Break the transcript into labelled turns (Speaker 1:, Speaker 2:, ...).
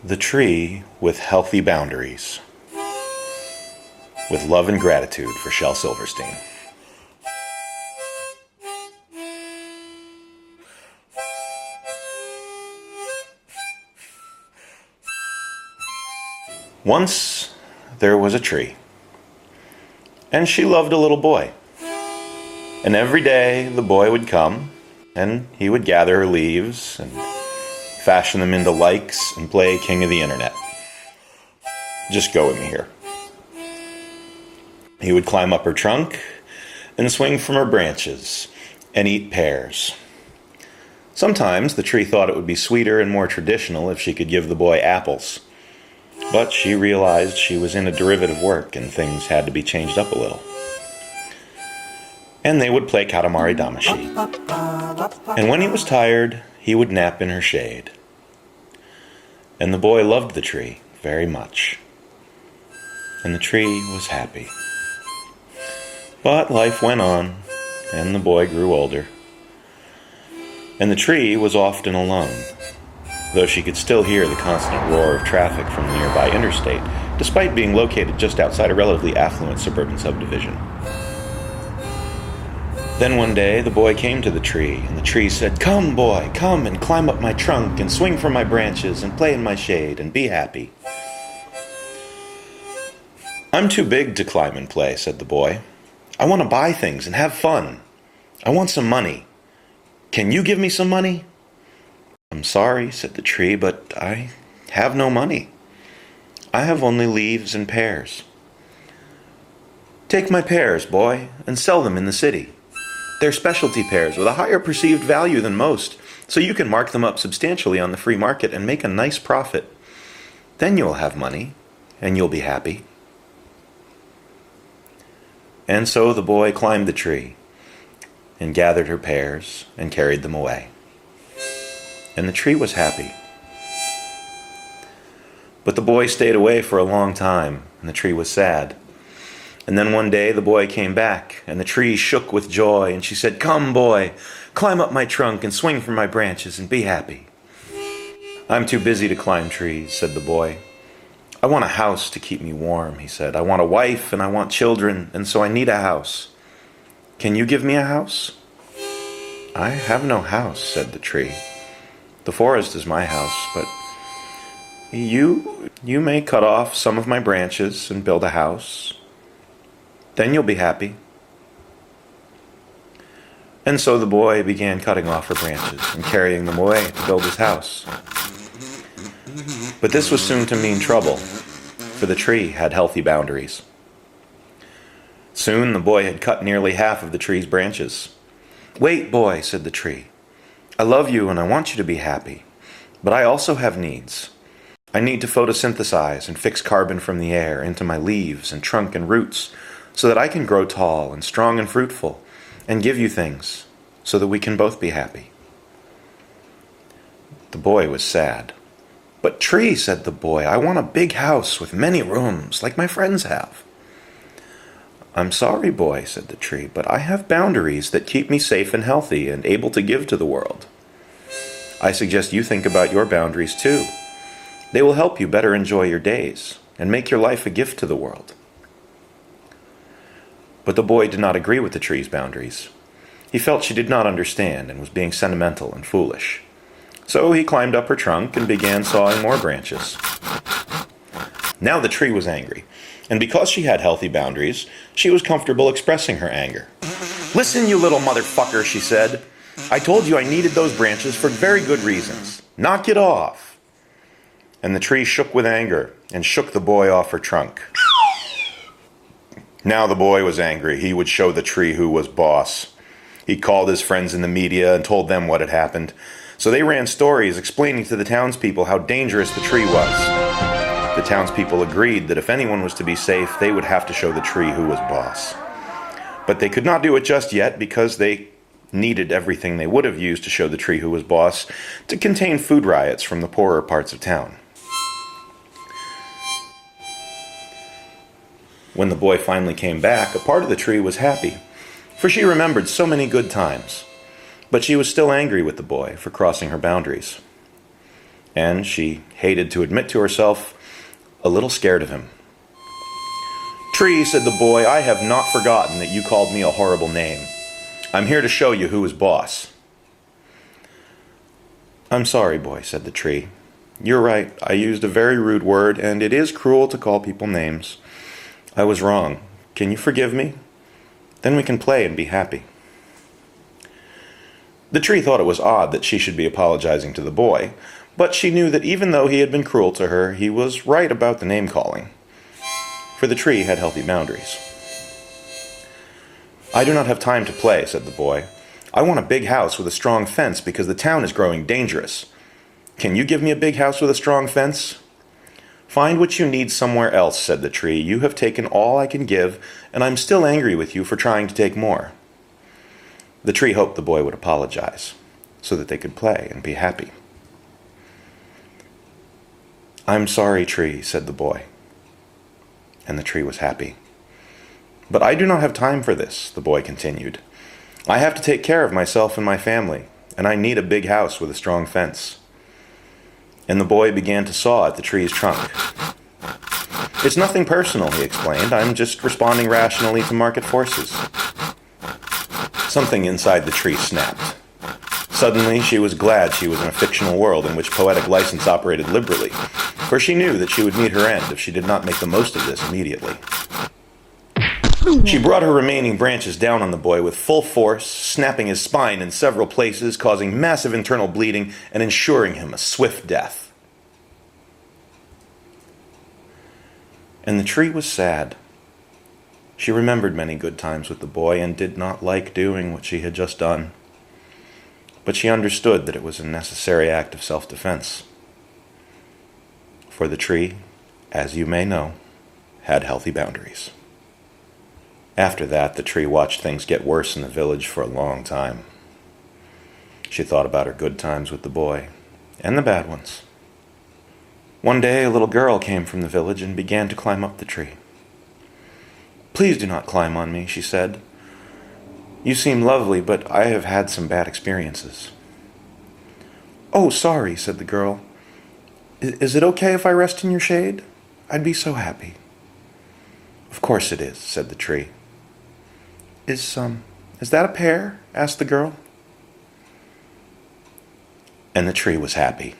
Speaker 1: The Tree with Healthy Boundaries. With love and gratitude for Shel Silverstein. Once there was a tree, and she loved a little boy. And every day the boy would come, and he would gather her leaves and fashion them into likes and play king of the internet. Just go with me here. He would climb up her trunk and swing from her branches and eat pears. Sometimes the tree thought it would be sweeter and more traditional if she could give the boy apples. But she realized she was in a derivative work and things had to be changed up a little. And they would play Katamari Damacy. And when he was tired, he would nap in her shade. And the boy loved the tree very much. And the tree was happy. But life went on, and the boy grew older. And the tree was often alone, though she could still hear the constant roar of traffic from the nearby interstate, despite being located just outside a relatively affluent suburban subdivision. Then one day, the boy came to the tree, and the tree said, "Come, boy, come and climb up my trunk and swing from my branches and play in my shade and be happy." "I'm too big to climb and play," said the boy. "I want to buy things and have fun. I want some money. Can you give me some money?" "I'm sorry," said the tree, "but I have no money. I have only leaves and pears." "Take my pears, boy, and sell them in the city. They're specialty pears with a higher perceived value than most, so you can mark them up substantially on the free market and make a nice profit. Then you'll have money, and you'll be happy." And so the boy climbed the tree and gathered her pears and carried them away. And the tree was happy. But the boy stayed away for a long time, and the tree was sad. And then one day the boy came back, and the tree shook with joy, and she said, "Come, boy, climb up my trunk and swing from my branches and be happy." "I'm too busy to climb trees," said the boy. "I want a house to keep me warm," he said. "I want a wife and I want children, and so I need a house. Can you give me a house?" "I have no house," said the tree. "The forest is my house, but you may cut off some of my branches and build a house. Then you'll be happy." And so the boy began cutting off her branches and carrying them away to build his house. But this was soon to mean trouble, for the tree had healthy boundaries. Soon the boy had cut nearly half of the tree's branches. "Wait, boy," said the tree. "I love you and I want you to be happy, but I also have needs. I need to photosynthesize and fix carbon from the air into my leaves and trunk and roots so that I can grow tall and strong and fruitful and give you things so that we can both be happy." The boy was sad. "But tree," said the boy, "I want a big house with many rooms like my friends have." "I'm sorry, boy," said the tree, "but I have boundaries that keep me safe and healthy and able to give to the world. I suggest you think about your boundaries too. They will help you better enjoy your days and make your life a gift to the world." But the boy did not agree with the tree's boundaries. He felt she did not understand and was being sentimental and foolish. So he climbed up her trunk and began sawing more branches. Now the tree was angry, and because she had healthy boundaries, she was comfortable expressing her anger. "Listen, you little motherfucker," she said. "I told you I needed those branches for very good reasons. Knock it off." And the tree shook with anger and shook the boy off her trunk. Now the boy was angry. He would show the tree who was boss. He called his friends in the media and told them what had happened. So they ran stories explaining to the townspeople how dangerous the tree was. The townspeople agreed that if anyone was to be safe, they would have to show the tree who was boss. But they could not do it just yet because they needed everything they would have used to show the tree who was boss to contain food riots from the poorer parts of town. When the boy finally came back, a part of the tree was happy, for she remembered so many good times. But she was still angry with the boy for crossing her boundaries. and she hated to admit to herself, a little scared of him. "Tree," said the boy, "I have not forgotten that you called me a horrible name. I'm here to show you who is boss." "I'm sorry, boy," said the tree. "You're right. I used a very rude word, and it is cruel to call people names. I was wrong. Can you forgive me? Then we can play and be happy." The tree thought it was odd that she should be apologizing to the boy, but she knew that even though he had been cruel to her, he was right about the name-calling, for the tree had healthy boundaries. "I do not have time to play," said the boy. "I want a big house with a strong fence because the town is growing dangerous. Can you give me a big house with a strong fence?" "Find what you need somewhere else," said the tree. "You have taken all I can give, and I'm still angry with you for trying to take more." The tree hoped the boy would apologize, so that they could play and be happy. "I'm sorry, tree," said the boy. And the tree was happy. "But I do not have time for this," the boy continued. "I have to take care of myself and my family, and I need a big house with a strong fence." And the boy began to saw at the tree's trunk. "It's nothing personal," he explained. "I'm just responding rationally to market forces." Something inside the tree snapped. Suddenly, she was glad she was in a fictional world in which poetic license operated liberally, for she knew that she would meet her end if she did not make the most of this immediately. She brought her remaining branches down on the boy with full force, snapping his spine in several places, causing massive internal bleeding and ensuring him a swift death. And the tree was sad. She remembered many good times with the boy and did not like doing what she had just done. But she understood that it was a necessary act of self-defense. For the tree, as you may know, had healthy boundaries. After that, the tree watched things get worse in the village for a long time. She thought about her good times with the boy, and the bad ones. One day, a little girl came from the village and began to climb up the tree. "Please do not climb on me," she said. "You seem lovely, but I have had some bad experiences." "Oh, sorry," said the girl. Is it okay if I rest in your shade? I'd be so happy." "Of course it is," said the tree. Is that a pear?" asked the girl. And the tree was happy.